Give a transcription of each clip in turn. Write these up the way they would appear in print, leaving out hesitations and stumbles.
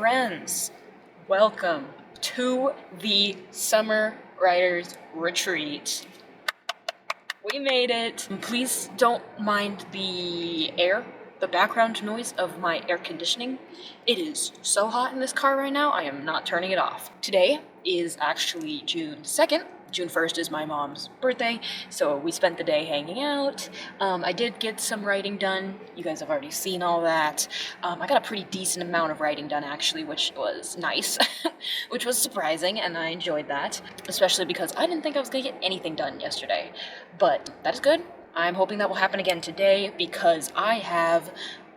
friends, welcome to the Summer Writers Retreat. We made it. Please don't mind the background noise of my air conditioning. It is so hot in this car right now, I am not turning it off. Today is actually June 2nd. June 1st is my mom's birthday, so we spent the day hanging out. I did get some writing done. You guys have already seen all that. I got a pretty decent amount of writing done, actually, which was nice, which was surprising, and I enjoyed that, especially because I didn't think I was going to get anything done yesterday. But that is good. I'm hoping that will happen again today because I have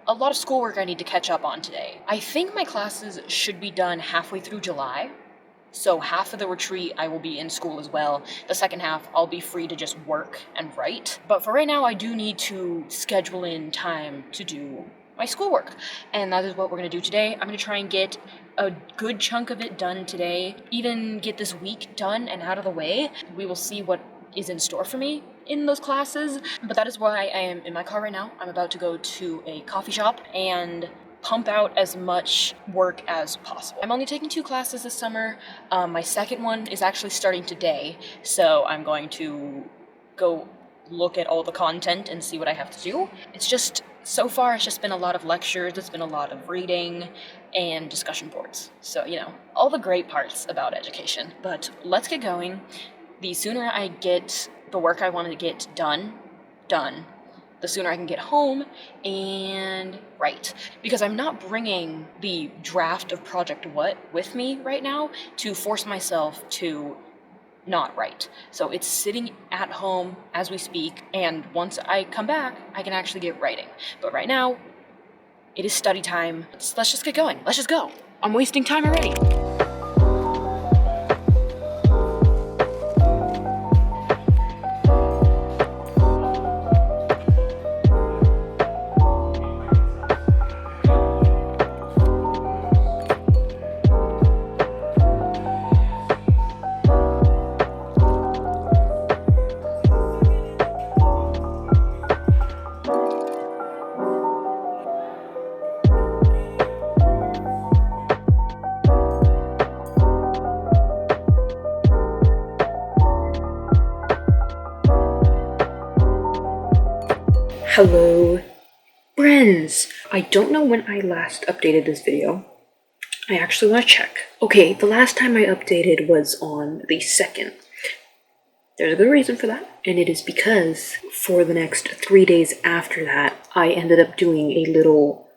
a lot of schoolwork I need to catch up on today. I think my classes should be done halfway through July. So half of the retreat I will be in school as well. The second half I'll be free to just work and write. But for right now I do need to schedule in time to do my schoolwork. And that is what we're going to do today. I'm going to try and get a good chunk of it done today. Even get this week done and out of the way. We will see what is in store for me in those classes. But that is why I am in my car right now. I'm about to go to a coffee shop and pump out as much work as possible. I'm only taking 2 classes this summer. My second one is actually starting today, so I'm going to go look at all the content and see what I have to do. It's just, so far, it's just been a lot of lectures, it's been a lot of reading and discussion boards. So, all the great parts about education. But let's get going. The sooner I get the work I want to get done, the sooner I can get home and write. Because I'm not bringing the draft of Project What with me right now to force myself to not write. So it's sitting at home as we speak, and once I come back, I can actually get writing. But right now, it is study time. Let's just get going. Let's just go. I'm wasting time already. Hello, friends! I don't know when I last updated this video. I actually want to check. Okay, the last time I updated was on the 2nd. There's a good reason for that, and it is because for the next 3 days after that, I ended up doing a little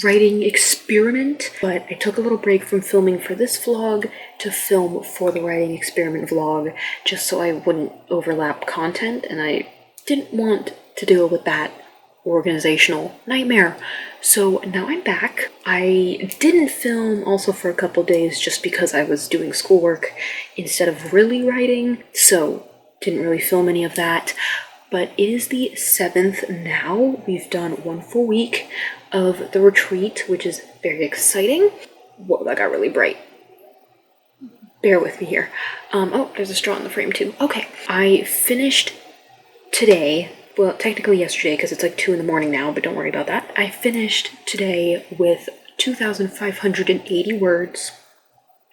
writing experiment, but I took a little break from filming for this vlog to film for the writing experiment vlog, just so I wouldn't overlap content, and I didn't want to deal with that organizational nightmare. So now I'm back. I didn't film also for a couple days just because I was doing schoolwork instead of really writing, so didn't really film any of that. But it is the 7th now. We've done 1 full week of the retreat, which is very exciting. Whoa, that got really bright. Bear with me here. Oh, there's a straw in the frame too. Okay, I finished today. Well, technically yesterday, because it's like 2 in the morning now, but don't worry about that. I finished today with 2,580 words.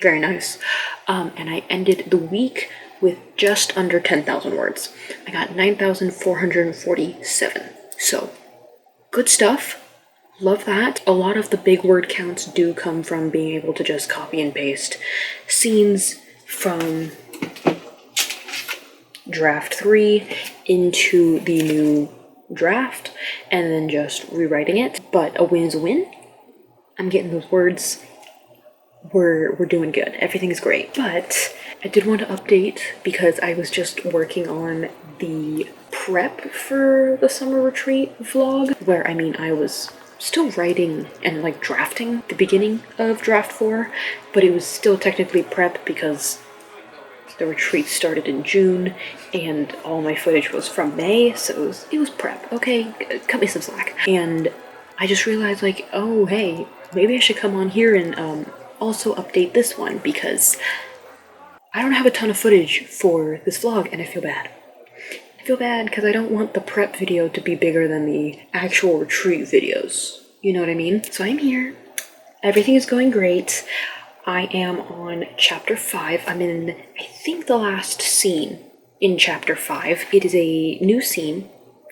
Very nice. And I ended the week with just under 10,000 words. I got 9,447. So, good stuff. Love that. A lot of the big word counts do come from being able to just copy and paste scenes from draft 3 into the new draft and then just rewriting it. But a win is a win. I'm getting those words. We're doing good. Everything is great. But I did want to update because I was just working on the prep for the summer retreat vlog, where I was still writing and like drafting the beginning of draft 4, but it was still technically prep because the retreat started in June, and all my footage was from May, so it was prep. Okay, cut me some slack. And I just realized, like, oh, hey, maybe I should come on here and also update this one, because I don't have a ton of footage for this vlog, and I feel bad. I feel bad because I don't want the prep video to be bigger than the actual retreat videos. You know what I mean? So I'm here. Everything is going great. I am on chapter 5. I'm in, I think, the last scene in chapter 5. It is a new scene,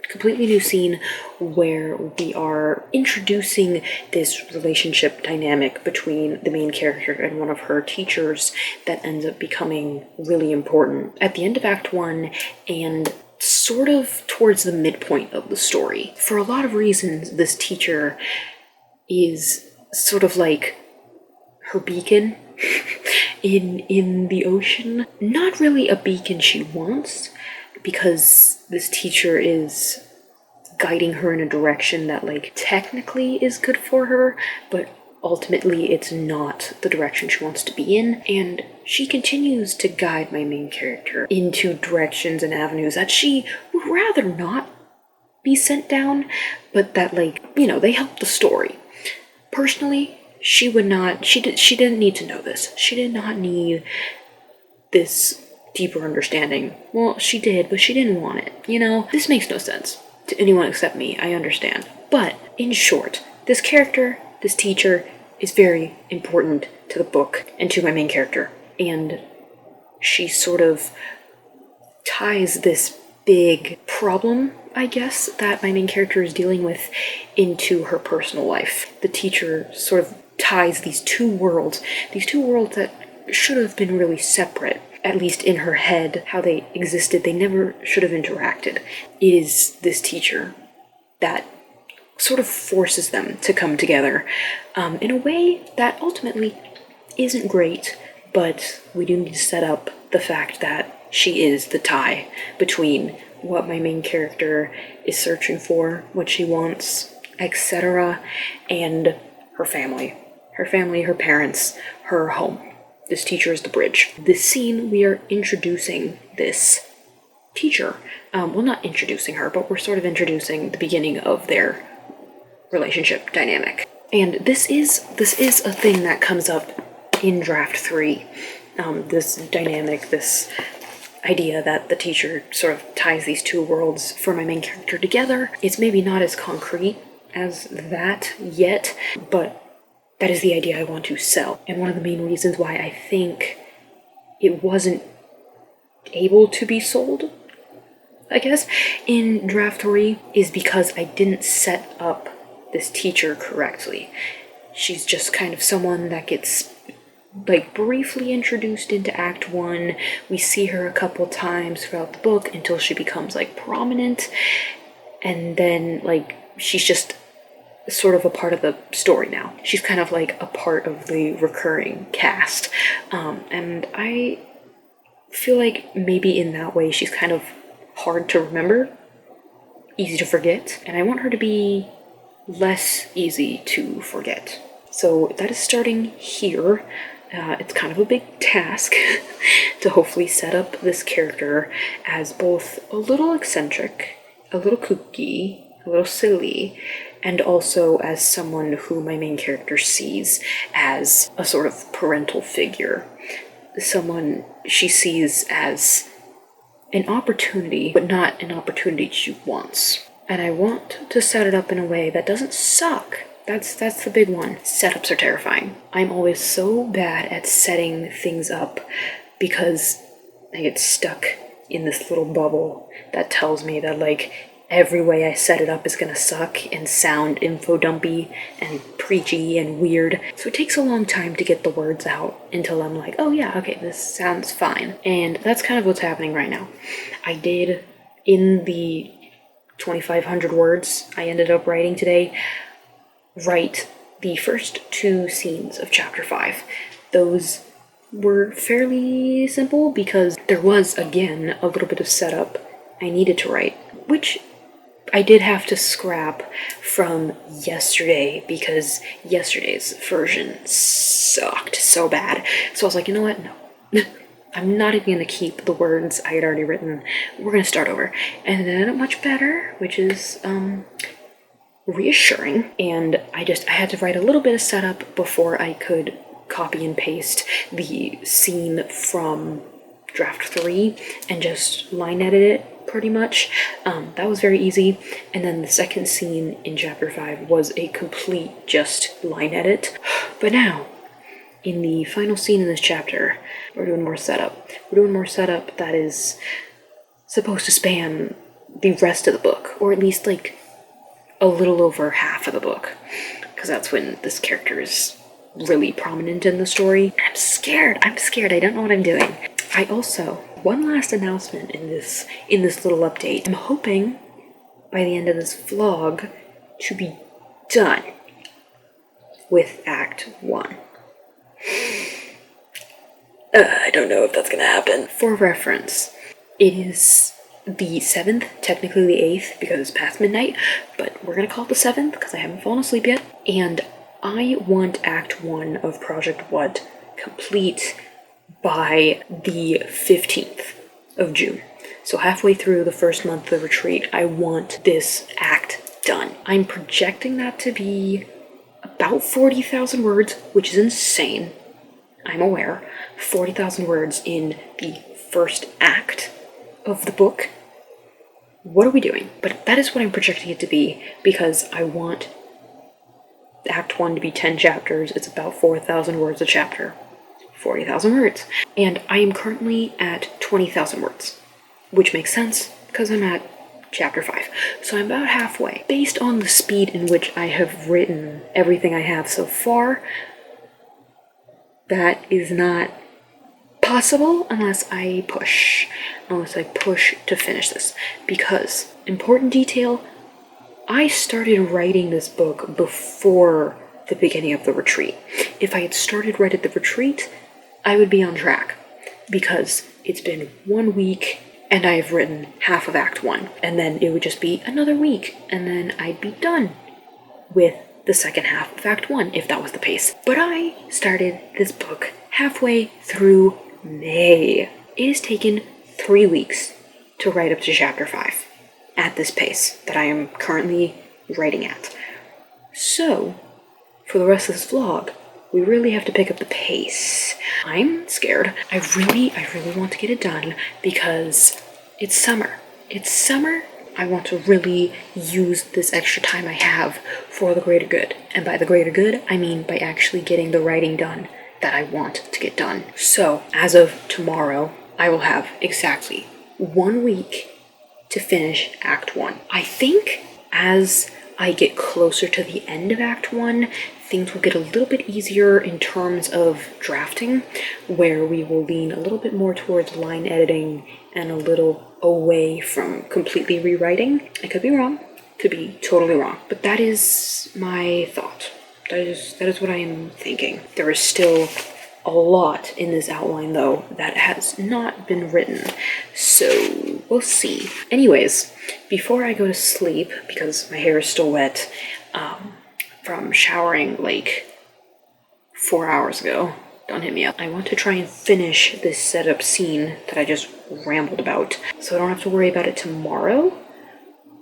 completely new scene, where we are introducing this relationship dynamic between the main character and one of her teachers that ends up becoming really important at the end of Act 1 and sort of towards the midpoint of the story. For a lot of reasons, this teacher is sort of like her beacon in the ocean. Not really a beacon she wants, because this teacher is guiding her in a direction that, like, technically is good for her, but ultimately it's not the direction she wants to be in, and she continues to guide my main character into directions and avenues that she would rather not be sent down, but that, like, you know, they help the story. Personally, she would not, she didn't need to know this. She did not need this deeper understanding. Well, she did, but she didn't want it. You know, this makes no sense to anyone except me, I understand. But, in short, this character, this teacher, is very important to the book and to my main character. And she sort of ties this big problem, I guess, that my main character is dealing with into her personal life. The teacher sort of ties these two worlds that should have been really separate, at least in her head, how they existed. They never should have interacted. It is this teacher that sort of forces them to come together in a way that ultimately isn't great, but we do need to set up the fact that she is the tie between what my main character is searching for, what she wants, etc., and her family. Her family, her parents, her home. This teacher is the bridge. This scene, we are introducing this teacher. Well, not introducing her, but we're sort of introducing the beginning of their relationship dynamic. And this is a thing that comes up in Draft 3. This dynamic, this idea that the teacher sort of ties these two worlds for my main character together. It's maybe not as concrete as that yet, but that is the idea I want to sell. And one of the main reasons why I think it wasn't able to be sold, I guess, in Draft 3 is because I didn't set up this teacher correctly. She's just kind of someone that gets, like, briefly introduced into Act 1. We see her a couple times throughout the book until she becomes, like, prominent. And then, like, she's just sort of a part of the story now. She's kind of like a part of the recurring cast. And I feel like maybe in that way she's kind of hard to remember, easy to forget. And I want her to be less easy to forget. So that is starting here. It's kind of a big task to hopefully set up this character as both a little eccentric, a little kooky, a little silly, and also as someone who my main character sees as a sort of parental figure. Someone she sees as an opportunity, but not an opportunity she wants. And I want to set it up in a way that doesn't suck. That's the big one. Setups are terrifying. I'm always so bad at setting things up because I get stuck in this little bubble that tells me that, like, every way I set it up is gonna suck and sound info-dumpy and preachy and weird. So it takes a long time to get the words out until I'm like, oh yeah, okay, this sounds fine. And that's kind of what's happening right now. I did, in the 2,500 words I ended up writing today, write the first 2 scenes of Chapter 5. Those were fairly simple because there was, again, a little bit of setup I needed to write, which I did have to scrap from yesterday because yesterday's version sucked so bad. So I was like, you know what? No. I'm not even going to keep the words I had already written. We're going to start over. And it ended up much better, which is reassuring. And I had to write a little bit of setup before I could copy and paste the scene from Draft 3 and just line edit it pretty much. That was very easy. And then the second scene in Chapter 5 was a complete just line edit. But now, in the final scene in this chapter, we're doing more setup. We're doing more setup that is supposed to span the rest of the book, or at least like a little over half of the book, because that's when this character is really prominent in the story. I'm scared. I don't know what I'm doing. I also, one last announcement in this little update. I'm hoping by the end of this vlog to be done with Act 1. I don't know if that's gonna happen. For reference, it is the 7th, technically the 8th because it's past midnight, but we're gonna call it the 7th because I haven't fallen asleep yet. And I want Act 1 of Project What complete by the 15th of June. So halfway through the first month of the retreat, I want this act done. I'm projecting that to be about 40,000 words, which is insane. I'm aware. 40,000 words in the first act of the book. What are we doing? But that is what I'm projecting it to be, because I want Act 1 to be 10 chapters. It's about 4,000 words a chapter. 40,000 words. And I am currently at 20,000 words, which makes sense because I'm at chapter 5. So I'm about halfway. Based on the speed in which I have written everything I have so far, that is not possible unless I push to finish this. Because, important detail, I started writing this book before the beginning of the retreat. If I had started right at the retreat, I would be on track, because it's been 1 week and I have written half of Act 1, and then it would just be another week, and then I'd be done with the second half of Act 1, if that was the pace. But I started this book halfway through May. It has taken 3 weeks to write up to chapter 5 at this pace that I am currently writing at. So, for the rest of this vlog, we really have to pick up the pace. I'm scared. I really want to get it done because it's summer. It's summer. I want to really use this extra time I have for the greater good. And by the greater good, I mean by actually getting the writing done that I want to get done. So, as of tomorrow, I will have exactly 1 week to finish Act 1. I think as I get closer to the end of Act 1, things will get a little bit easier in terms of drafting, where we will lean a little bit more towards line editing and a little away from completely rewriting. I could be wrong, could be totally wrong, but that is my thought. That is what I am thinking. There is still a lot in this outline, though, that has not been written, so we'll see. Anyways, before I go to sleep, because my hair is still wet from showering like 4 hours ago, don't hit me up, I want to try and finish this setup scene that I just rambled about, so I don't have to worry about it tomorrow,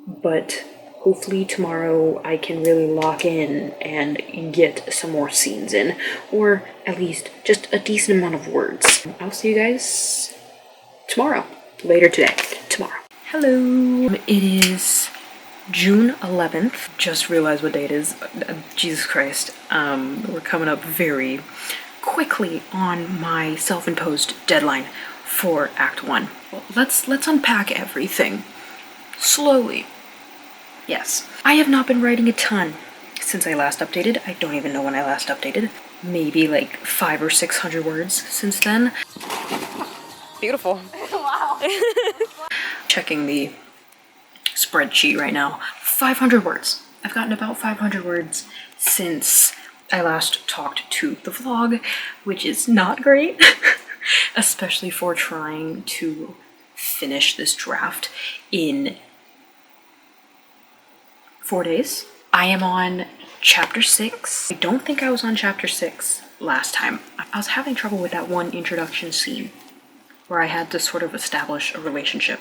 but hopefully tomorrow I can really lock in and get some more scenes in, or at least just a decent amount of words. I'll see you guys tomorrow. Later today. Tomorrow. Hello. It is June 11th. Just realized what day it is. Jesus Christ. We're coming up very quickly on my self-imposed deadline for Act 1. Well, let's unpack everything slowly. Yes, I have not been writing a ton since I last updated. I don't even know when I last updated. Maybe like 500 or 600 words since then. Beautiful. Wow. Checking the spreadsheet right now. 500 words. I've gotten about 500 words since I last talked to the vlog, which is not great, especially for trying to finish this draft in 4 days. I am on chapter 6. I don't think I was on chapter 6 last time. I was having trouble with that one introduction scene where I had to sort of establish a relationship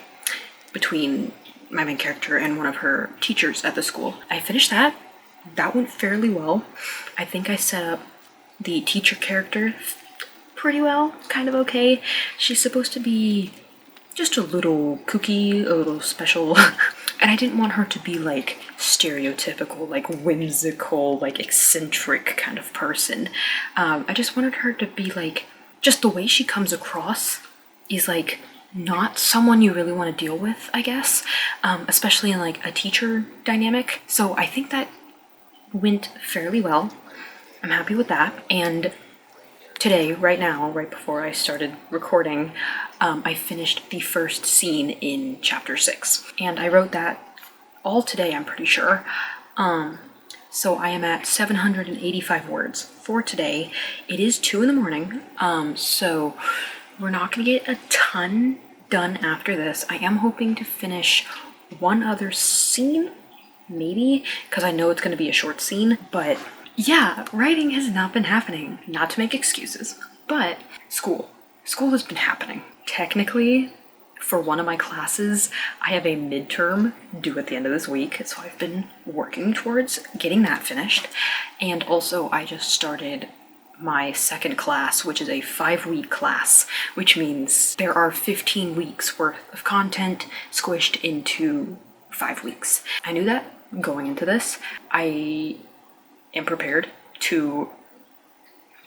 between my main character and one of her teachers at the school. I finished that. That went fairly well. I think I set up the teacher character pretty well, kind of okay. She's supposed to be just a little kooky, a little special. And I didn't want her to be like stereotypical, like whimsical, like eccentric kind of person. I just wanted her to be like, just the way she comes across is like not someone you really want to deal with, I guess, especially in like a teacher dynamic. So I think that went fairly well. I'm happy with that. And today, right now, right before I started recording, I finished the first scene in chapter 6. And I wrote that all today, I'm pretty sure. So I am at 785 words for today. It is 2 in the morning, so we're not gonna get a ton done after this. I am hoping to finish one other scene, maybe, because I know it's gonna be a short scene, but yeah, writing has not been happening. Not to make excuses, but school has been happening. Technically, for one of my classes, I have a midterm due at the end of this week, so I've been working towards getting that finished. And also, I just started my second class, which is a 5-week class, which means there are 15 weeks worth of content squished into 5 weeks. I knew that going into this. I am prepared to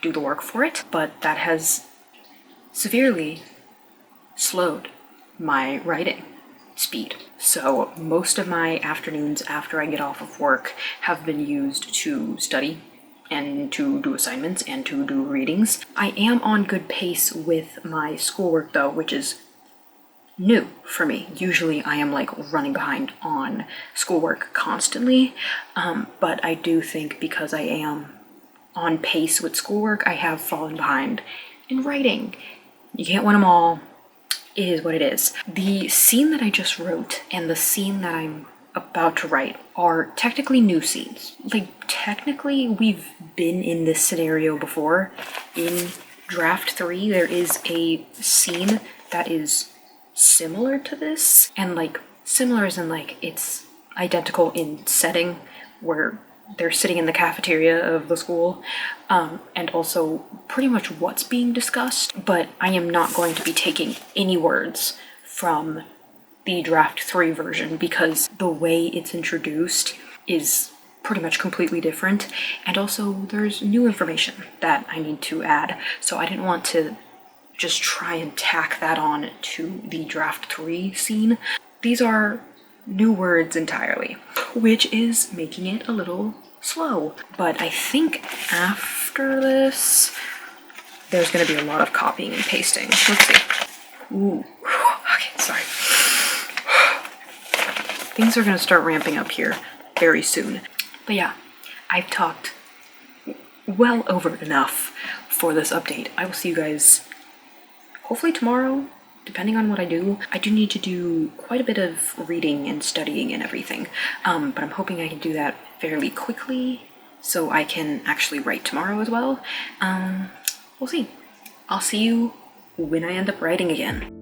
do the work for it, but that has severely slowed my writing speed. So most of my afternoons after I get off of work have been used to study and to do assignments and to do readings. I am on good pace with my schoolwork though, which is new for me. Usually I am like running behind on schoolwork constantly, but I do think because I am on pace with schoolwork, I have fallen behind in writing. You can't win them all. It is what it is. The scene that I just wrote and the scene that I'm about to write are technically new scenes. Like, technically, we've been in this scenario before. In draft 3, there is a scene that is similar to this, and like, similar as in like, it's identical in setting, where they're sitting in the cafeteria of the school, and also pretty much what's being discussed, but I am not going to be taking any words from the draft 3 version because the way it's introduced is pretty much completely different, and also there's new information that I need to add, so I didn't want to just try and tack that on to the draft 3 scene. These are new words entirely, which is making it a little slow. But I think after this, there's gonna be a lot of copying and pasting. Let's see. Ooh, okay, sorry. Things are gonna start ramping up here very soon. But yeah, I've talked well over enough for this update. I will see you guys hopefully tomorrow, depending on what I do. I do need to do quite a bit of reading and studying and everything, but I'm hoping I can do that fairly quickly so I can actually write tomorrow as well. We'll see. I'll see you when I end up writing again.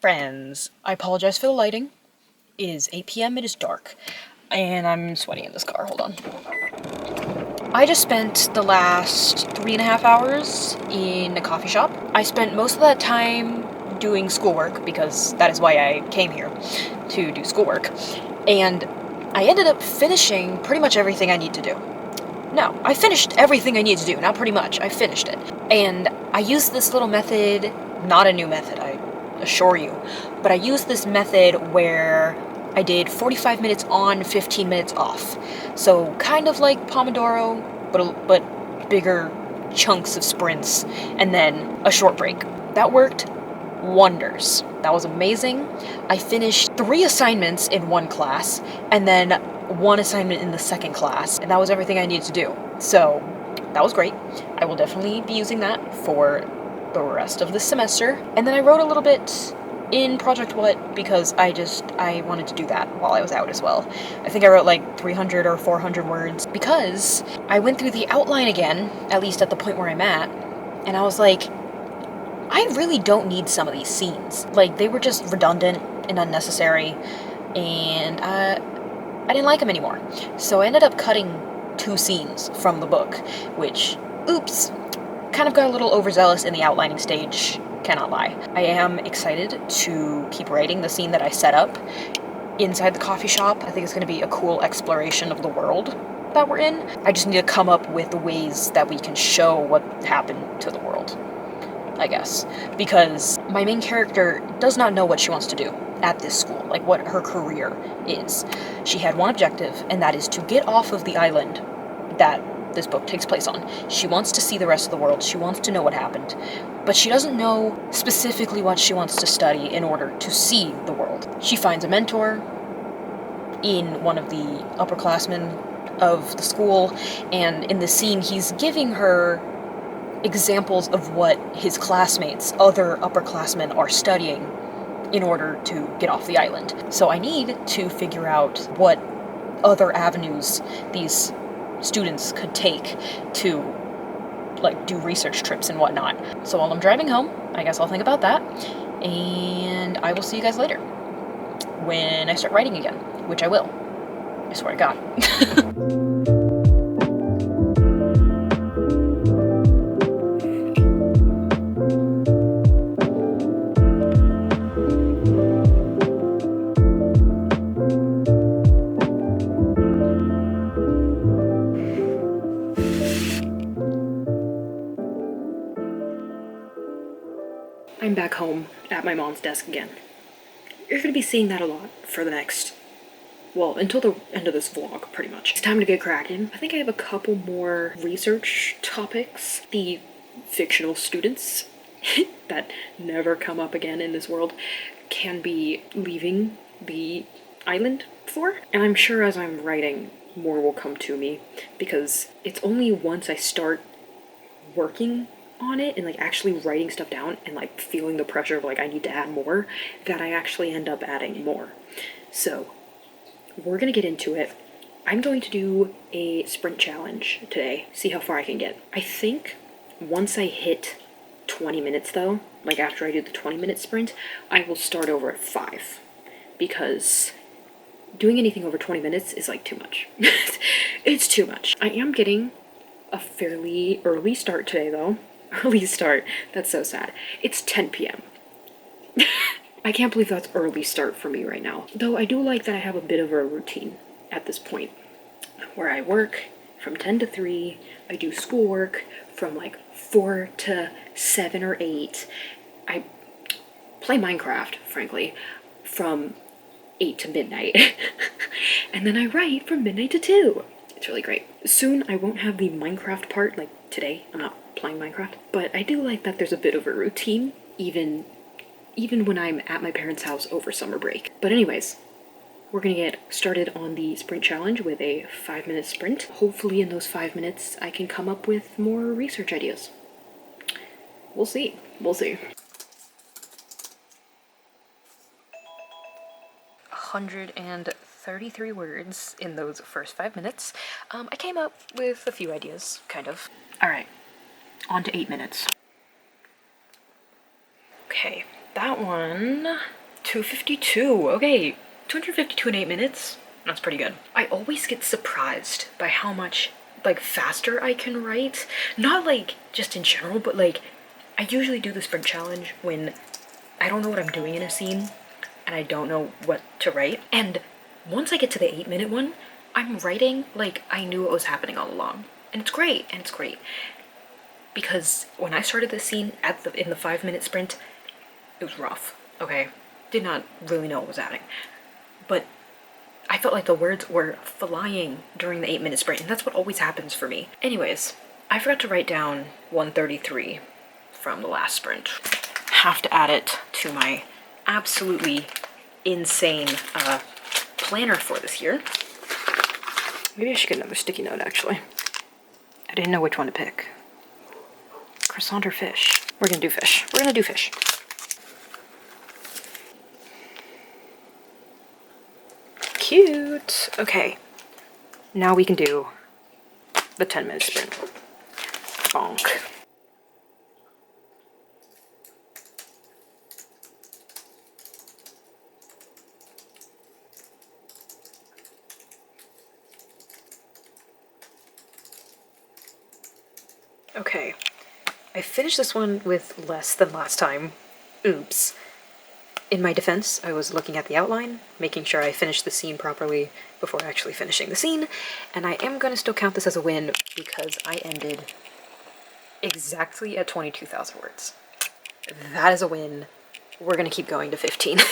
Friends, I apologize for the lighting. It is 8 p.m. It is dark, and I'm sweating in this car. Hold on. I just spent the last 3.5 hours in a coffee shop. I spent most of that time doing schoolwork because that is why I came here, to do schoolwork. And I ended up finishing pretty much everything I need to do. No, I finished everything I need to do, not pretty much. I finished it. And I used this little method, not a new method, I assure you, but I used this method where I did 45 minutes on, 15 minutes off. So kind of like Pomodoro, but bigger chunks of sprints, and then a short break. That worked wonders. That was amazing. I finished 3 assignments in one class, and then 1 assignment in the second class, and that was everything I needed to do. So that was great. I will definitely be using that for the rest of the semester. And then I wrote a little bit in Project What because I wanted to do that while I was out as well. I think I wrote like 300 or 400 words because I went through the outline again, at least at the point where I'm at, and I was like, I really don't need some of these scenes. Like, they were just redundant and unnecessary, and I didn't like them anymore. So I ended up cutting 2 scenes from the book, which, oops, kind of got a little overzealous in the outlining stage, cannot lie. I am excited to keep writing the scene that I set up inside the coffee shop. I think it's going to be a cool exploration of the world that we're in. I just need to come up with the ways that we can show what happened to the world, I guess. Because my main character does not know what she wants to do at this school, like what her career is. She had one objective, and that is to get off of the island that this book takes place on. She wants to see the rest of the world. She wants to know what happened. But she doesn't know specifically what she wants to study in order to see the world. She finds a mentor in one of the upperclassmen of the school, and in the scene he's giving her examples of what his classmates, other upperclassmen, are studying in order to get off the island. So I need to figure out what other avenues these students could take to, like, do research trips and whatnot. So while I'm driving home, I guess I'll think about that, and I will see you guys later when I start writing again, which I will. I swear to God. I'm back home at my mom's desk again. You're gonna be seeing that a lot for the next, well, until the end of this vlog, pretty much. It's time to get cracking. I think I have a couple more research topics. The fictional students that never come up again in this world can be leaving the island for. And I'm sure as I'm writing, more will come to me, because it's only once I start working on it and like actually writing stuff down and like feeling the pressure of like I need to add more that I actually end up adding more. So we're gonna get into it. I'm going to do a sprint challenge today, see how far I can get. I think once I hit 20 minutes though, like after I do the 20-minute sprint, I will start over at 5, because doing anything over 20 minutes is like too much. It's too much. I am getting a fairly early start today though. Early start, that's so sad. It's 10 p.m. I can't believe that's early start for me right now. Though I do like that I have a bit of a routine at this point, where I work from 10 to 3, I do schoolwork from like 4 to 7 or 8, I play Minecraft, frankly, from 8 to midnight, and then I write from midnight to 2. It's really great. Soon I won't have the Minecraft part, like today, I'm not playing Minecraft, but I do like that there's a bit of a routine, even when I'm at my parents' house over summer break. But anyways, we're gonna get started on the sprint challenge with a 5-minute sprint. Hopefully in those 5 minutes I can come up with more research ideas. We'll see. We'll see. 133 words in those first 5 minutes. I came up with a few ideas, kind of. Alright, on to 8 minutes. Okay, that one, 252. Okay, 252 in 8 minutes. That's pretty good. I always get surprised by how much, like, faster I can write. Not, like, just in general, but, like, I usually do the sprint challenge when I don't know what I'm doing in a scene and I don't know what to write. And once I get to the 8-minute one, I'm writing like I knew what was happening all along. And it's great, and it's great. Because when I started this scene in the 5-minute sprint, it was rough, okay? Did not really know what was happening. But I felt like the words were flying during the 8-minute sprint, and that's what always happens for me. Anyways, I forgot to write down 133 from the last sprint. Have to add it to my absolutely insane planner for this year. Maybe I should get another sticky note, actually. I didn't know which one to pick. Croissant or fish? We're gonna do fish. We're gonna do fish. cute. Okay, now we can do the 10-minute sprint. Bonk. Okay, I finished this one with less than last time. Oops. In my defense, I was looking at the outline, making sure I finished the scene properly before actually finishing the scene, and I am going to still count this as a win because I ended exactly at 22,000 words. That is a win. We're going to keep going to 15. It's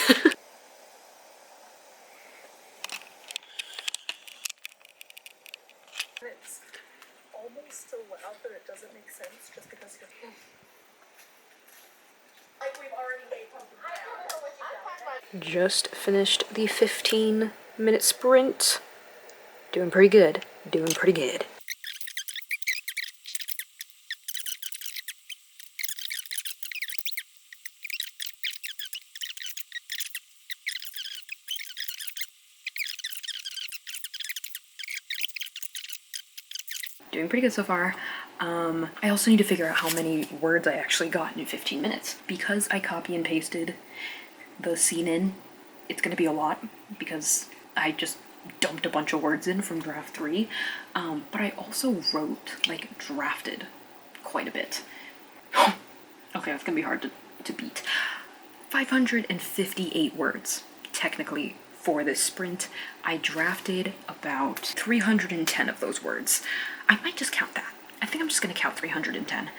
almost so loud that it doesn't make sense just because you're like we've already made something down. Just finished the 15-minute sprint. Doing pretty good. Doing pretty good. Doing pretty good so far. I also need to figure out how many words I actually got in 15 minutes. Because I copy and pasted the scene in, it's gonna be a lot because I just dumped a bunch of words in from draft 3. But I also wrote, like, drafted quite a bit. Okay, that's gonna be hard to beat. 558 words, technically, for this sprint. I drafted about 310 of those words. I might just count that. I think I'm just gonna count 310.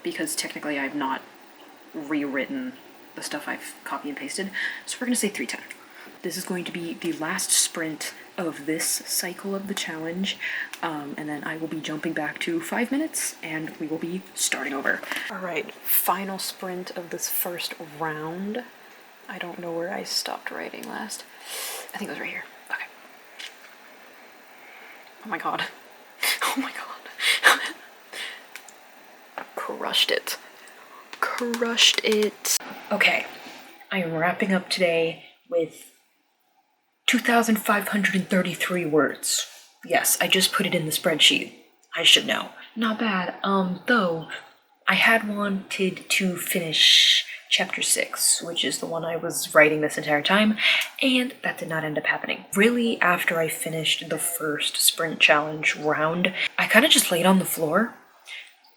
Because technically I've not rewritten the stuff I've copy and pasted. So we're gonna say 310. This is going to be the last sprint of this cycle of the challenge, and then I will be jumping back to 5 minutes and we will be starting over. All right, final sprint of this first round. I don't know where I stopped writing last. I think it was right here. Okay. Oh my god. Oh my god. Crushed it. Crushed it. Okay, I am wrapping up today with 2,533 words. Yes, I just put it in the spreadsheet. I should know. Not bad. Though, I had wanted to finish chapter 6, which is the one I was writing this entire time, and that did not end up happening. Really, after I finished the first sprint challenge round, I kind of just laid on the floor.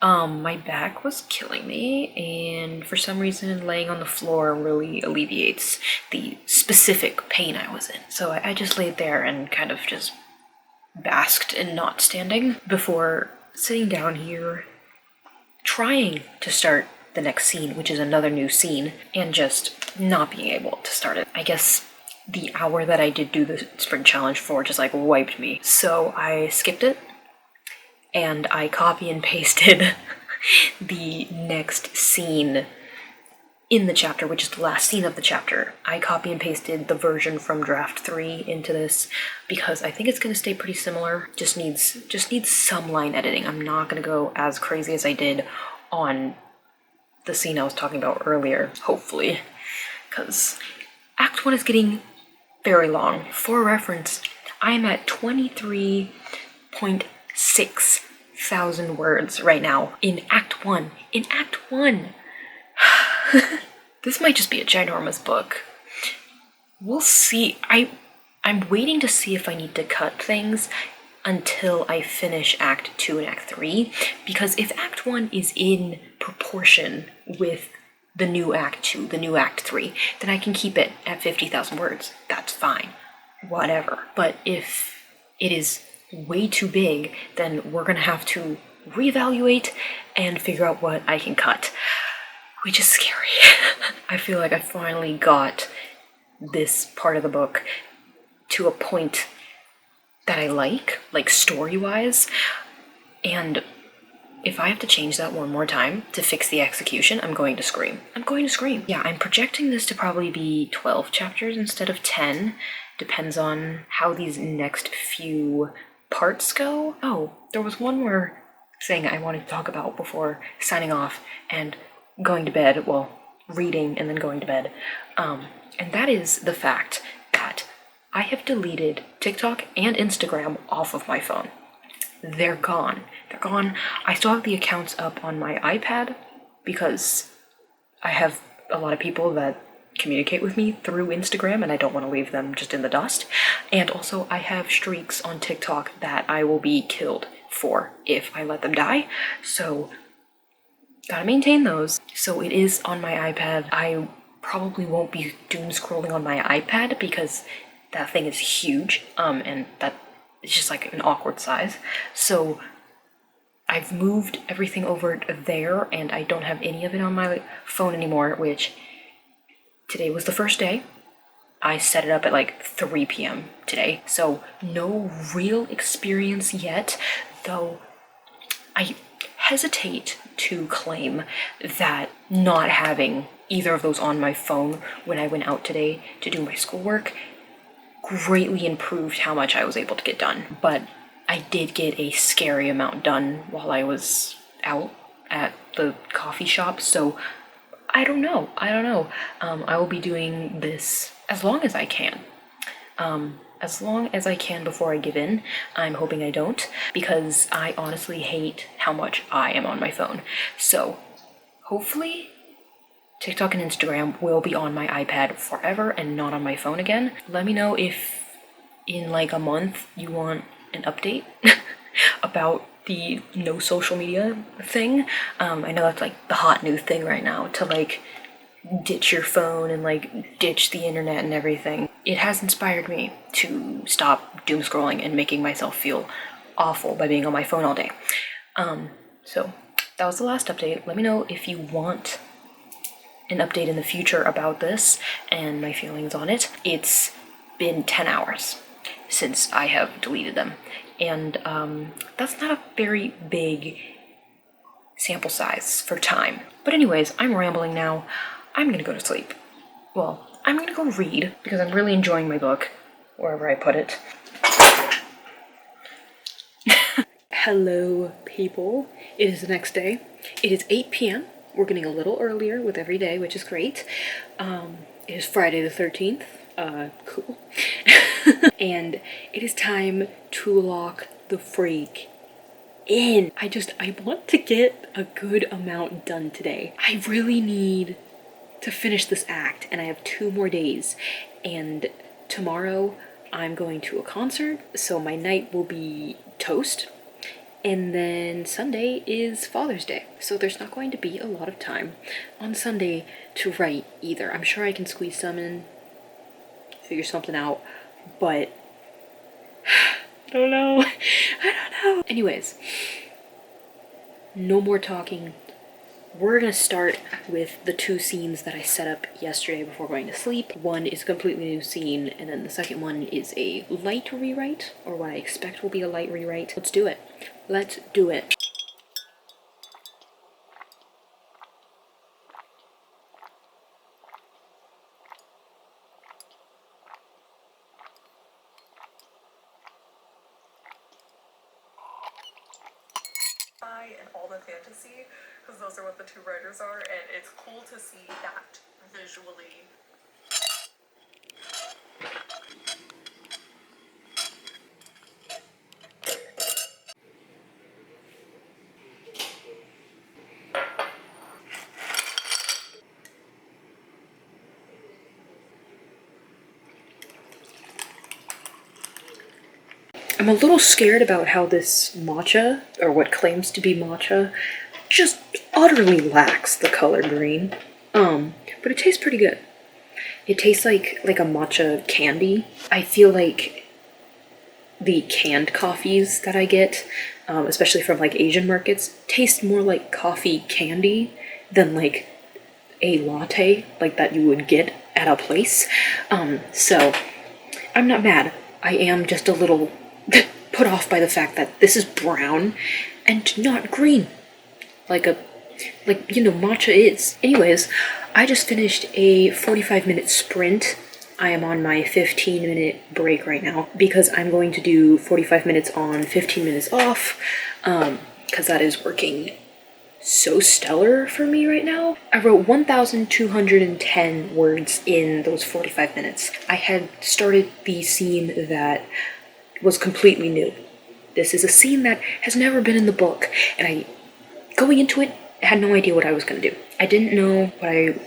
My back was killing me, and for some reason laying on the floor really alleviates the specific pain I was in. So I just laid there and kind of just basked in not standing before sitting down here, trying to start the next scene, which is another new scene, and just not being able to start it. I guess the hour that I did do the sprint challenge for just like wiped me. So I skipped it, and I copy and pasted the next scene in the chapter, which is the last scene of the chapter. I copy and pasted the version from draft 3 into this because I think it's going to stay pretty similar. Just needs some line editing. I'm not going to go as crazy as I did on the scene I was talking about earlier, hopefully, because Act 1 is getting very long. For reference, I'm at 23.6 thousand words right now in Act 1. In Act 1! This might just be a ginormous book. We'll see. I'm waiting to see if I need to cut things until I finish Act 2 and Act 3, because if Act 1 is in proportion with the new Act 2, the new Act 3, then I can keep it at 50,000 words. That's fine. Whatever. But if it is way too big, then we're gonna have to reevaluate and figure out what I can cut, which is scary. I feel like I finally got this part of the book to a point that I like story-wise, and if I have to change that one more time to fix the execution, I'm going to scream. I'm going to scream. Yeah, I'm projecting this to probably be 12 chapters instead of 10. Depends on how these next few parts go. Oh, there was one more thing I wanted to talk about before signing off and going to bed. Well, reading and then going to bed. And that is the fact that I have deleted TikTok and Instagram off of my phone. They're gone. They're gone. I still have the accounts up on my iPad because I have a lot of people that communicate with me through Instagram and I don't want to leave them just in the dust. And also I have streaks on TikTok that I will be killed for if I let them die. So gotta maintain those. So it is on my iPad. I probably won't be doom scrolling on my iPad because that thing is huge, and that it's just like an awkward size. So I've moved everything over there and I don't have any of it on my phone anymore, which today was the first day. I set it up at like 3 p.m. today, so no real experience yet, though I hesitate to claim that not having either of those on my phone when I went out today to do my schoolwork greatly improved how much I was able to get done. But I did get a scary amount done while I was out at the coffee shop, so I don't know. I will be doing this as long as I can. As long as I can before I give in. I'm hoping I don't, because I honestly hate how much I am on my phone. So hopefully TikTok and Instagram will be on my iPad forever and not on my phone again. Let me know if in like a month you want an update about the no social media thing. I know that's like the hot new thing right now, to like ditch your phone and like ditch the internet and everything. It has inspired me to stop doom scrolling and making myself feel awful by being on my phone all day. So that was the last update. Let me know if you want an update in the future about this and my feelings on it. It's been 10 hours since I have deleted them, and that's not a very big sample size for time. But anyways, I'm rambling now. I'm gonna go to sleep. Well, I'm gonna go read because I'm really enjoying my book, wherever I put it. Hello, people. It is the next day. It is 8 p.m. We're getting a little earlier with every day, which is great. It is Friday the 13th. Cool. And it is time to lock the freak in. I want to get a good amount done today. I really need to finish this act, and I have 2 more days. And tomorrow I'm going to a concert, so my night will be toast. And then Sunday is Father's Day, so there's not going to be a lot of time on Sunday to write either. I'm sure I can squeeze some in, figure something out, but I don't know. Anyways, no more talking. We're gonna start with the 2 scenes that I set up yesterday before going to sleep. One is a completely new scene, and then the second one is a light rewrite, or what I expect will be a light rewrite. Let's do it. Let's do it. And all the fantasy, because those are what the 2 writers are, and it's cool to see that visually. I'm a little scared about how this matcha, or what claims to be matcha, just utterly lacks the color green. But it tastes pretty good. It tastes like a matcha candy. I feel like the canned coffees that I get, especially from like Asian markets, taste more like coffee candy than like a latte like that you would get at a place. So I'm not mad. I am just a little put off by the fact that this is brown and not green like matcha is. Anyways, I just finished a 45-minute sprint. I am on my 15-minute break right now because I'm going to do 45 minutes on, 15 minutes off, because that is working so stellar for me right now. I wrote 1,210 words in those 45 minutes. I had started the scene that was completely new. This is a scene that has never been in the book, and going into it, had no idea what I was going to do. I didn't know what I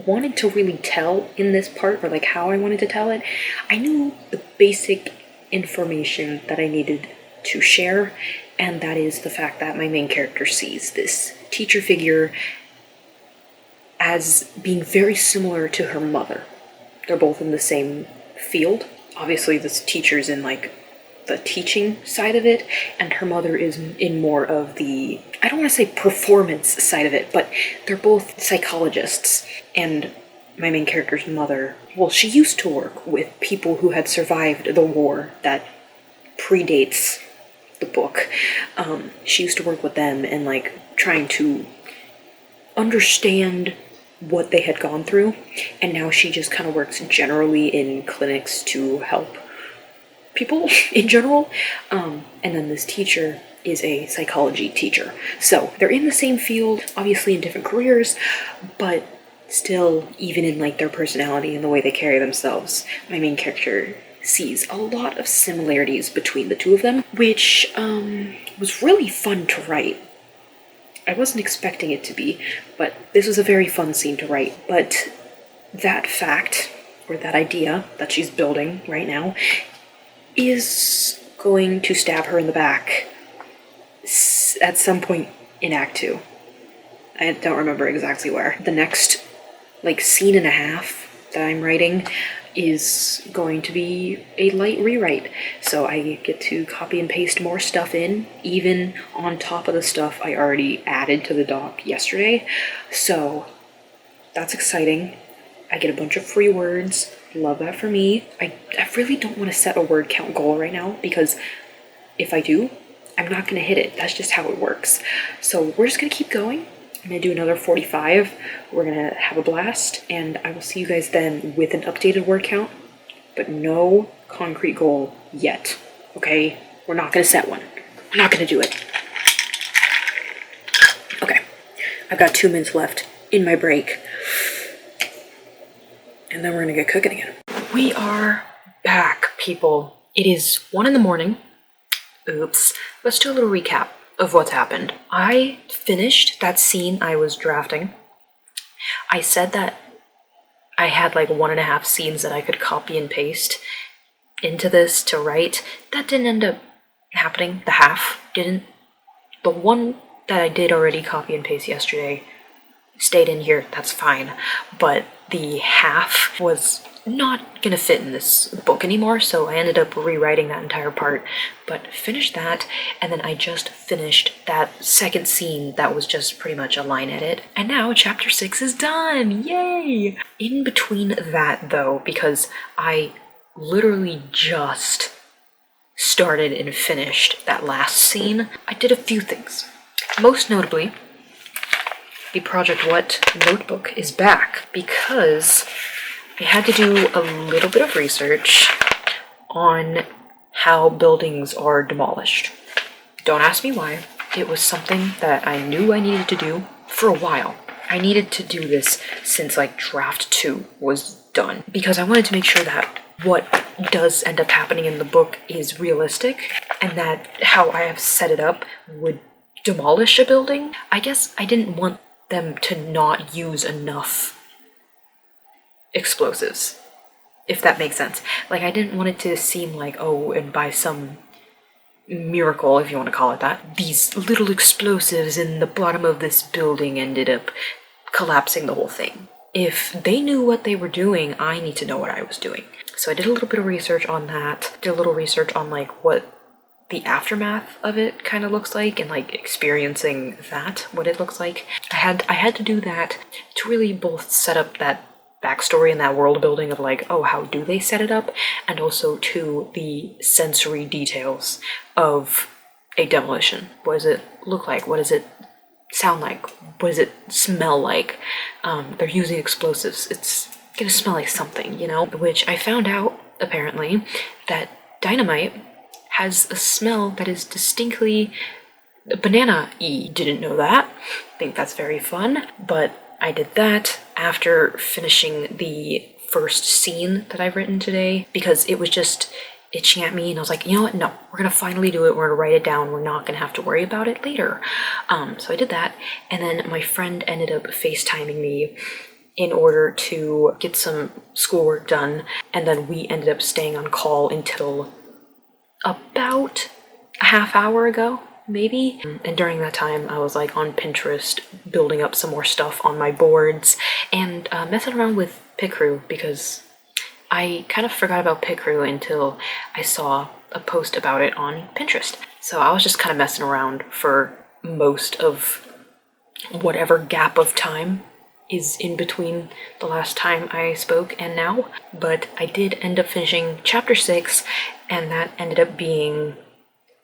wanted to really tell in this part, or like how I wanted to tell it. I knew the basic information that I needed to share, and that is the fact that my main character sees this teacher figure as being very similar to her mother. They're both in the same field. Obviously, this teacher's in like the teaching side of it, and her mother is in more of the, I don't want to say performance side of it, but they're both psychologists. And my main character's mother, well, she used to work with people who had survived the war that predates the book. She used to work with them and like trying to understand what they had gone through, and now she just kind of works generally in clinics to help people in general. And then this teacher is a psychology teacher. So they're in the same field, obviously in different careers, but still, even in like their personality and the way they carry themselves, my main character sees a lot of similarities between the two of them, which was really fun to write. I wasn't expecting it to be, but this was a very fun scene to write. But that fact, or that idea that she's building right now, is going to stab her in the back at some point in Act 2. I don't remember exactly where. The next, like, scene and a half that I'm writing is going to be a light rewrite. So I get to copy and paste more stuff in, even on top of the stuff I already added to the doc yesterday. So that's exciting. I get a bunch of free words. Love that for me. I really don't want to set a word count goal right now, because if I do, I'm not going to hit it. That's just how it works. So we're just going to keep going. I'm going to do another 45. We're going to have a blast, and I will see you guys then with an updated word count, but no concrete goal yet, okay? We're not going to set one. I'm not going to do it. Okay, I've got 2 minutes left in my break, and then we're going to get cooking again. We are back, people. It is 1 a.m. Oops. Let's do a little recap of what's happened. I finished that scene I was drafting. I said that I had like 1.5 scenes that I could copy and paste into this to write. That didn't end up happening. The half didn't. The one that I did already copy and paste yesterday stayed in here, that's fine. But the half was not gonna fit in this book anymore, so I ended up rewriting that entire part, but finished that, and then I just finished that second scene that was just pretty much a line edit, and now chapter 6 is done, yay! In between that though, because I literally just started and finished that last scene, I did a few things. Most notably, the Project What notebook is back, because I had to do a little bit of research on how buildings are demolished. Don't ask me why. It was something that I knew I needed to do for a while. I needed to do this since like draft 2 was done, because I wanted to make sure that what does end up happening in the book is realistic, and that how I have set it up would demolish a building. I guess I didn't want them to not use enough explosives, if that makes sense. Like, I didn't want it to seem like, oh, and by some miracle, if you want to call it that, these little explosives in the bottom of this building ended up collapsing the whole thing. If they knew what they were doing, I need to know what I was doing. So I did a little bit of research on that, did a little research on like what the aftermath of it kind of looks like, and like experiencing that, what it looks like. I had to do that to really both set up that backstory and that world building of like, oh, how do they set it up, and also to the sensory details of a demolition. What does it look like? What does it sound like? What does it smell like? They're using explosives. It's gonna smell like something, you know? Which I found out, apparently, that dynamite has a smell that is distinctly Banana E. Didn't know that. I think that's very fun. But I did that after finishing the first scene that I've written today because it was just itching at me, and I was like, you know what, no, we're gonna finally do it, we're gonna write it down, we're not gonna have to worry about it later. So I did that, and then my friend ended up FaceTiming me in order to get some schoolwork done, and then we ended up staying on call until about a half hour ago, maybe. And during that time, I was like on Pinterest building up some more stuff on my boards and messing around with Picrew because I kind of forgot about Picrew until I saw a post about it on Pinterest. So I was just kind of messing around for most of whatever gap of time is in between the last time I spoke and now. But I did end up finishing chapter 6, and that ended up being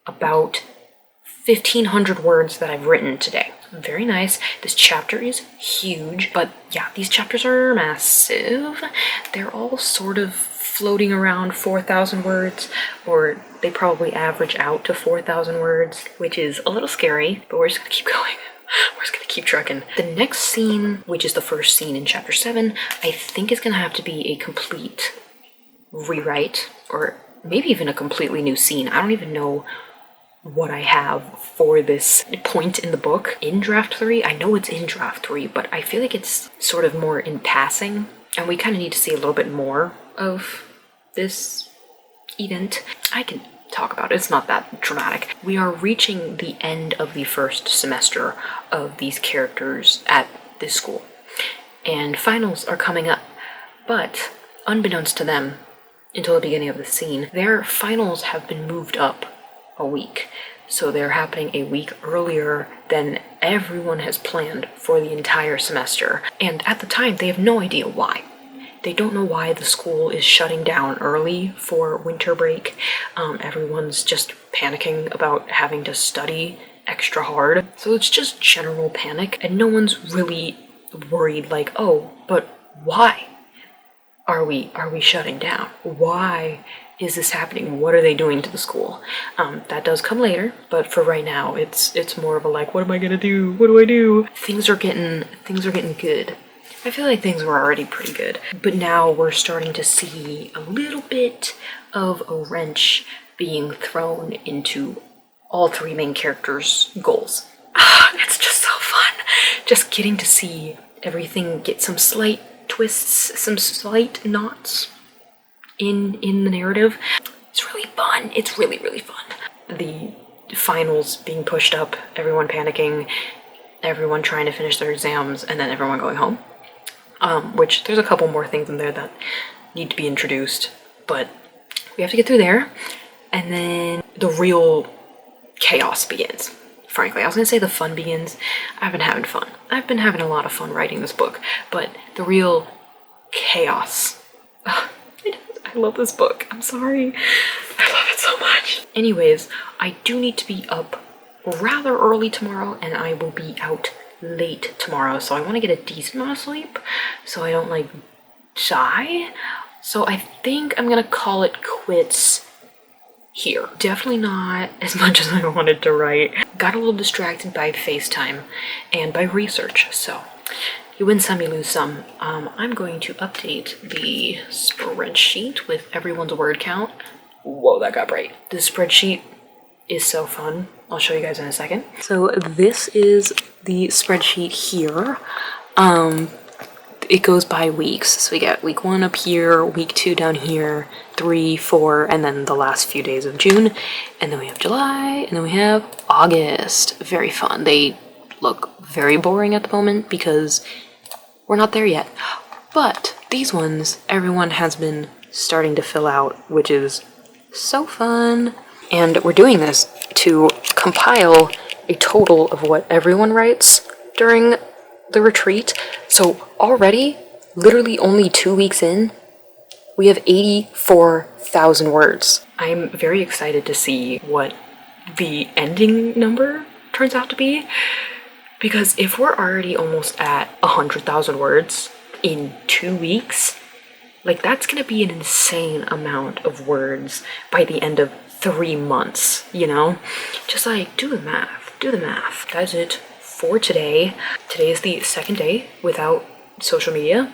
about 1,500 words that I've written today. Very nice. This chapter is huge, but yeah, these chapters are massive. They're all sort of floating around 4,000 words, or they probably average out to 4,000 words, which is a little scary, but we're just gonna keep going. We're just gonna keep trucking. The next scene, which is the first scene in chapter 7, I think is gonna have to be a complete rewrite, or maybe even a completely new scene. I don't even know what I have for this point in the book. In draft 3, I know it's in draft 3, but I feel like it's sort of more in passing, and we kind of need to see a little bit more of this event. I can talk about it, it's not that dramatic. We are reaching the end of the first semester of these characters at this school, and finals are coming up, but unbeknownst to them, until the beginning of the scene, their finals have been moved up a week. So they're happening a week earlier than everyone has planned for the entire semester. And at the time, they have no idea why. They don't know why the school is shutting down early for winter break. Everyone's just panicking about having to study extra hard. So it's just general panic, and no one's really worried like, oh, but why are we shutting down? Why is this happening? What are they doing to the school? That does come later, but for right now, it's more of a like, what am I gonna do? What do I do? Things are getting good. I feel like things were already pretty good, but now we're starting to see a little bit of a wrench being thrown into all 3 main characters' goals. It's just so fun. Just getting to see everything get some slight twists, some slight knots in the narrative. It's really fun. It's really, really fun. The finals being pushed up, everyone panicking, everyone trying to finish their exams, and then everyone going home. Which there's a couple more things in there that need to be introduced, but we have to get through there, and then the real chaos begins. Frankly, I was gonna say the fun begins. I've been having fun. I've been having a lot of fun writing this book, but the real chaos. I love this book. I'm sorry. I love it so much. Anyways, I do need to be up rather early tomorrow, and I will be out late tomorrow, so I want to get a decent amount of sleep so I don't like die. So I think I'm gonna call it quits here. Definitely not as much as I wanted to write. Got a little distracted by FaceTime and by research, so you win some, you lose some. I'm going to update the spreadsheet with everyone's word count. Whoa, that got bright. This spreadsheet is so fun. I'll show you guys in a second. So this is the spreadsheet here. It goes by weeks. So we get week 1 up here, week 2 down here, 3, 4, and then the last few days of June. And then we have July, and then we have August. Very fun. They look very boring at the moment because we're not there yet. But these ones, everyone has been starting to fill out, which is so fun. And we're doing this to compile a total of what everyone writes during the retreat. So already, literally only 2 weeks in, we have 84,000 words. I'm very excited to see what the ending number turns out to be, because if we're already almost at 100,000 words in 2 weeks, like that's gonna be an insane amount of words by the end of 3 months, you know? Just like, do the math. do the math. That's it for today. Today is the second day without social media.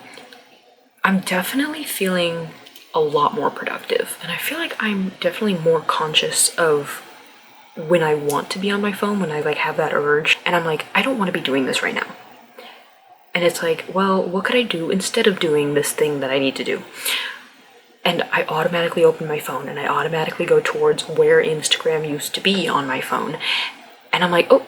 I'm definitely feeling a lot more productive, and I feel like I'm definitely more conscious of when I want to be on my phone, when I like have that urge, and I'm like, I don't want to be doing this right now. And it's like, well, what could I do instead of doing this thing that I need to do? And I automatically open my phone and I automatically go towards where Instagram used to be on my phone. And I'm like, oh,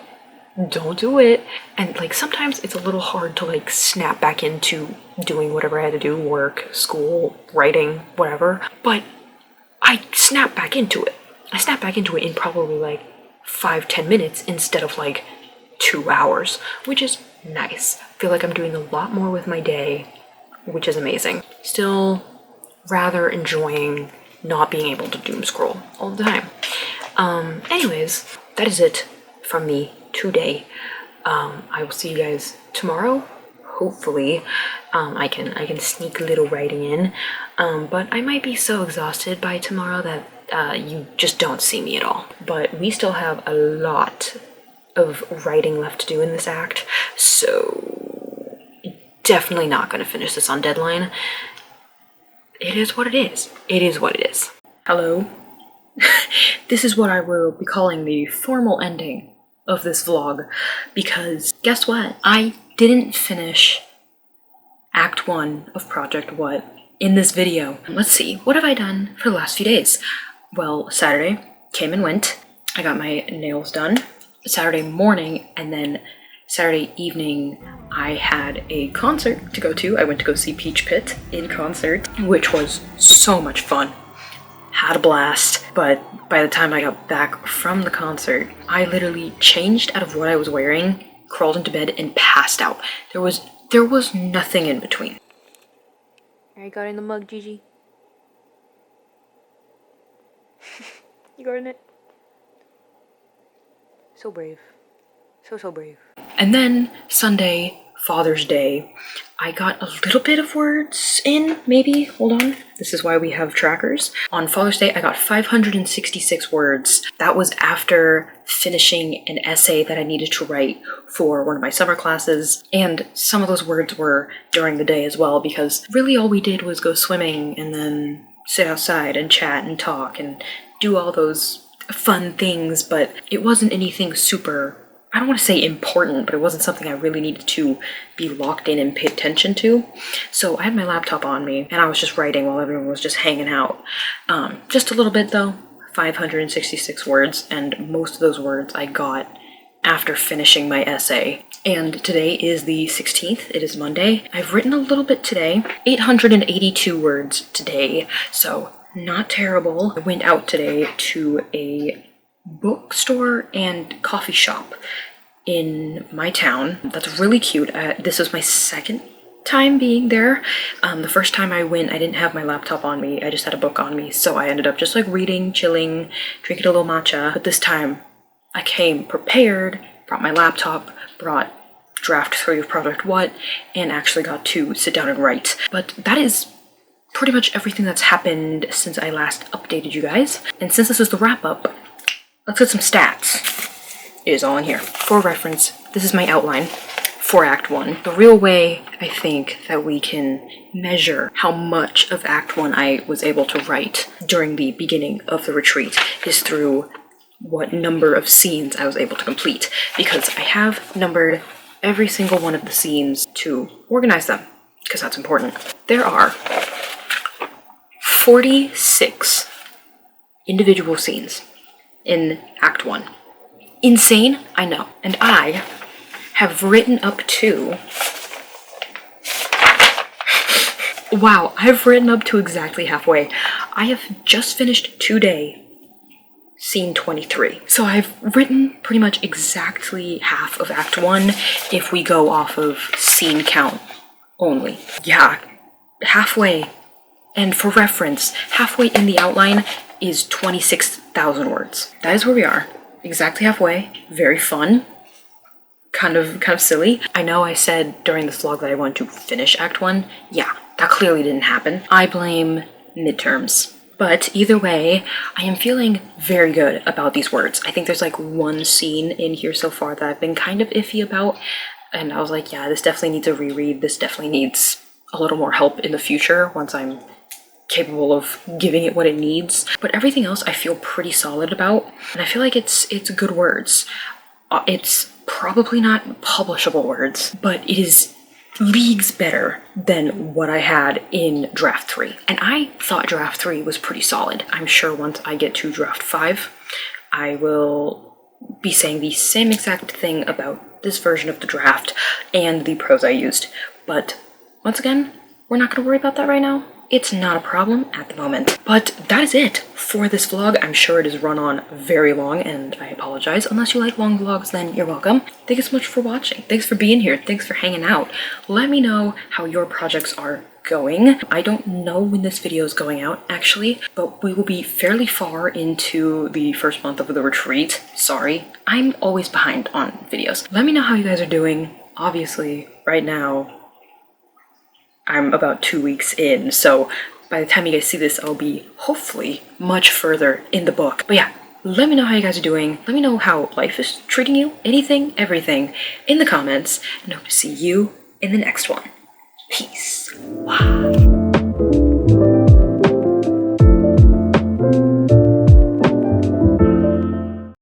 don't do it. And like sometimes it's a little hard to like snap back into doing whatever I had to do, work, school, writing, whatever. But I snap back into it. I snap back into it in probably like 5-10 minutes instead of like 2 hours, which is nice. I feel like I'm doing a lot more with my day, which is amazing. Still rather enjoying not being able to doom scroll all the time. Anyways, that is it from me today. I will see you guys tomorrow. Hopefully, I can sneak a little writing in, but I might be so exhausted by tomorrow that you just don't see me at all. But we still have a lot of writing left to do in this act, so definitely not going to finish this on deadline. It is what it is. It is what it is. Hello. This is what I will be calling the formal ending of this vlog, because guess what? I didn't finish Act 1 of Project What in this video. Let's see, what have I done for the last few days? Well, Saturday came and went. I got my nails done Saturday morning, and then Saturday evening I had a concert to go to. I went to go see Peach Pit in concert, which was so much fun. Had a blast, but by the time I got back from the concert, I literally changed out of what I was wearing, crawled into bed, and passed out. There was nothing in between. I got in the mug, Gigi. You got in it. So brave. So brave. And then Sunday, Father's Day, I got a little bit of words in, maybe. Hold on. This is why we have trackers. On Father's Day, I got 566 words. That was after finishing an essay that I needed to write for one of my summer classes. And some of those words were during the day as well, because really all we did was go swimming and then sit outside and chat and talk and do all those fun things, but it wasn't anything super, I don't want to say important, but it wasn't something I really needed to be locked in and pay attention to. So I had my laptop on me and I was just writing while everyone was just hanging out. Just a little bit though, 566 words, and most of those words I got after finishing my essay. And today is the 16th, it is Monday. I've written a little bit today, 882 words today, so not terrible. I went out today to a bookstore and coffee shop in my town. That's really cute. This was my second time being there. The first time I went, I didn't have my laptop on me. I just had a book on me. So I ended up just like reading, chilling, drinking a little matcha. But this time I came prepared, brought my laptop, brought draft 3 of Project What, and actually got to sit down and write. But that is pretty much everything that's happened since I last updated you guys. And since this is the wrap up, let's get some stats. It is all in here. For reference, this is my outline for Act 1. The real way I think that we can measure how much of Act 1 I was able to write during the beginning of the retreat is through what number of scenes I was able to complete, because I have numbered every single one of the scenes to organize them, because that's important. There are 46 individual scenes in Act 1. Insane, I know. And I have written up to... Wow, I've written up to exactly halfway. I have just finished today scene 23. So I've written pretty much exactly half of Act 1 if we go off of scene count only. Yeah, halfway. And for reference, halfway in the outline is 26,000 words. That is where we are. Exactly halfway. Very fun. Kind of silly. I know I said during this vlog that I wanted to finish Act 1. Yeah, that clearly didn't happen. I blame midterms. But either way, I am feeling very good about these words. I think there's like one scene in here so far that I've been kind of iffy about, and I was like, yeah, this definitely needs a reread. This definitely needs a little more help in the future once I'm capable of giving it what it needs. But everything else I feel pretty solid about, and I feel like it's good words. It's probably not publishable words, but it is leagues better than what I had in draft 3. And I thought draft 3 was pretty solid. I'm sure once I get to draft 5, I will be saying the same exact thing about this version of the draft and the prose I used. But once again, we're not going to worry about that right now. It's not a problem at the moment. But that is it for this vlog. I'm sure it is run on very long, and I apologize. Unless you like long vlogs, then you're welcome. Thank you so much for watching. Thanks for being here. Thanks for hanging out. Let me know how your projects are going. I don't know when this video is going out, actually, but we will be fairly far into the first month of the retreat. Sorry. I'm always behind on videos. Let me know how you guys are doing. Obviously, right now, I'm about 2 weeks in, so by the time you guys see this, I'll be hopefully much further in the book. But yeah, let me know how you guys are doing. Let me know how life is treating you. Anything, everything in the comments. And hope to see you in the next one. Peace. Wow.